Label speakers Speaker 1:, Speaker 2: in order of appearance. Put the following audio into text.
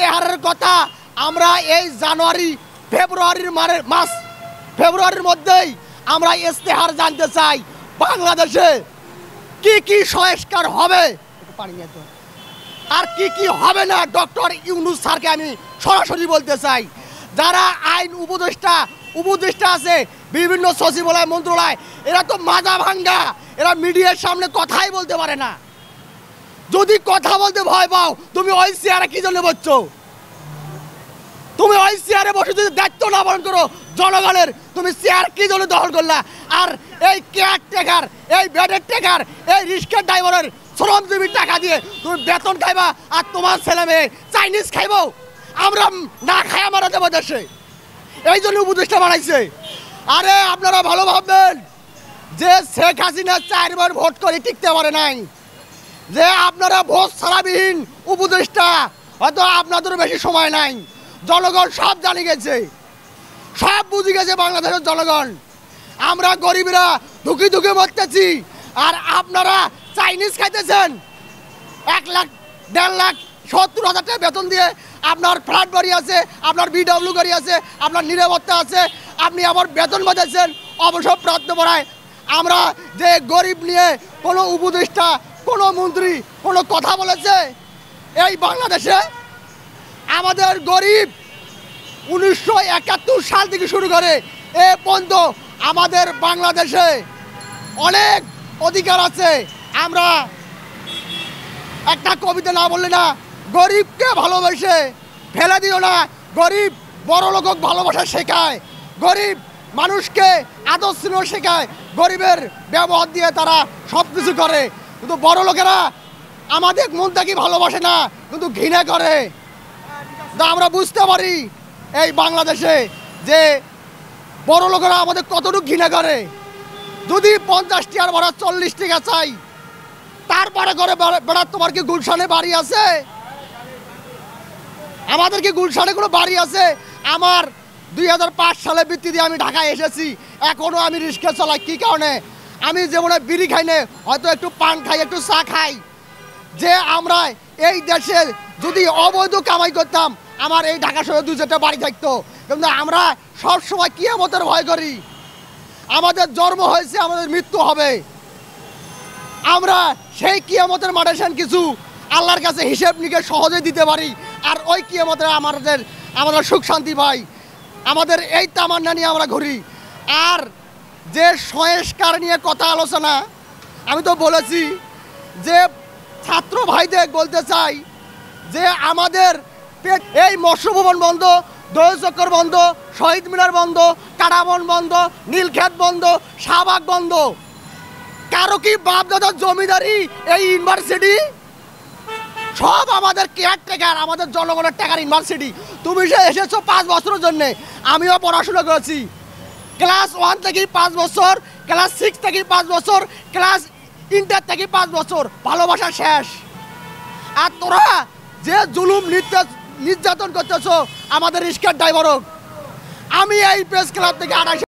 Speaker 1: হারের কথা আমরা এই জানুয়ারি ফেব্রুয়ারির মধ্যেই আমরা ইস্তেহার জানতে চাই বাংলাদেশে কি কি সংস্কার হবে আর কি কি হবে না। ডক্টর ইউনূস স্যারকে আমি সরাসরি বলতে চাই, যারা আইন উপদেষ্টা আছে বিভিন্ন সচিবালয় মন্ত্রণালয়, এরা তো মাজা ভাঙ্গা, এরা মিডিয়ার সামনে কথাই বলতে পারে না। যদি কথা বলতে ভয় পাও তুমি ওই চেয়ারে কি জন্য বসছো? তুমি ওই চেয়ারে বসে যদি দায়িত্ব না পালন করো জনগণের, তুমি চেয়ার কি জন্য দখল করলা? আর এই কেয়ারটেকার, এই বেডের টেকার, এই রিক্সার ড্রাইভারের শ্রমজীবীর টাকা দিয়ে তুমি বেতন খাইবা আর তোমার ছেলে মেয়ে চাইনিজ খাইবো? আমরা না খাইয়া মারা দেবো দেশে, এই জন্য উপদেষ্টা বানাইছে। আরে আপনারা ভালো ভাববেন যে শেখ হাসিনা 4 বার ভোট করে টিকতে পারে নাই, যে আপনারা ভোট ছাড়াবিহীন উপদেষ্টা, হয়তো আপনাদের বেশি সময় নাই। জনগণ সব জানি গেছে, সব বুঝে গেছে বাংলাদেশের জনগণ। আমরা গরিবরা ধুকি ধুকি মরতেছি আর আপনারা চাইনিজ খাইতেছেন। 1 লাখ 1.5 লাখ 70,000 টাকা বেতন দিয়ে আপনার ফ্ল্যাট বাড়ি আছে, আপনার বিডব্লিউ গাড়ি আছে, আপনার নিরাপত্তা আছে, আপনি আবার বেতন বাঁধাচ্ছেন অবসর প্রাপ্ত পড়ায়। আমরা যে গরিব নিয়ে কোনো উপদেষ্টা, কোনো মন্ত্রী কোনো কথা বলেছে এই বাংলাদেশে? আমাদের গরিব 1971 সাল থেকে শুরু করে এ পর্যন্ত আমাদের বাংলাদেশে অনেক অধিকার আছে। আমরা একটা কবিতা না বললে না, গরিবকে ভালোবেসে ফেলে দিও না, গরিব বড় লোক ভালোবাসা শেখায়, গরিব মানুষকে আদর স্নেহ শেখায়, গরিবের ব্যবহার দিয়ে তারা সব কিছু করে। কিন্তু বড় লোকেরা আমাদের মন থেকে ভালোবাসে না, কিন্তু ঘৃণা করে। আমরা বুঝতে পারি এই বাংলাদেশে যে বড় লোকেরা আমাদের কতটুকু ঘৃণা করে। যদি 50 টাকার ভাড়া 40 টাকা চাই, তারপরে করে বেড়া তোমার কি গুলশানে বাড়ি আছে? আমাদের কি গুলশানে কোনো বাড়ি আছে? আমার 2005 সালে বৃত্তি দিয়ে আমি ঢাকায় এসেছি, এখনও আমি রিক্সা চালাই। কী কারণে? আমি যেমন বিড়ি খাই না, হয়তো একটু পান খাই, একটু চা খাই। যে আমরা এই দেশে যদি অবৈধ কামাই করতাম, আমার এই ঢাকা শহরে 2-4টা বাড়ি থাকতো। কিন্তু আমরা সবসময় কিয়ামতের ভয় করি। আমাদের জন্ম হয়েছে, আমাদের মৃত্যু হবে। আমরা সেই কিয়ামতের মাঠে কিছু আল্লাহর কাছে হিসেব নিকেশ সহজে দিতে পারি, আর ওই কিয়ামতে আমাদের সুখ শান্তি পাই। আমাদের এই তামান্না নিয়ে আমরা ঘুরি। আর যে সংস্কার নিয়ে কথা আলোচনা, আমি তো বলেছি যে ছাত্র ভাইদের বলতে চাই যে আমাদের এই মৎস্য ভবন বন্ধ, দোলচক্কর বন্ধ, শহীদ মিনার বন্ধ, কাটাবন বন্ধ, নীলক্ষেত বন্ধ, শাহবাগ বন্ধ। কারো কি বাপ দাদার জমিদারি এই ইউনিভার্সিটি? সব আমাদের কেয়ারটেকার, আমাদের জনগণের টাকার ইউনিভার্সিটি। তুমি যে এসেছো 5 বছরের জন্যে, আমিও পড়াশোনা করেছি। ক্লাস 1 থেকে 5 বছর, ক্লাস 6 থেকে 5 বছর, ক্লাস ইন্টার থেকে 5 বছর, ভালোবাসা শেষ। আর তোরা যে জুলুম নির্যাতন করতেছো আমাদের রিক্সার ড্রাইভারও। আমি এই প্রেস ক্লাব থেকে 28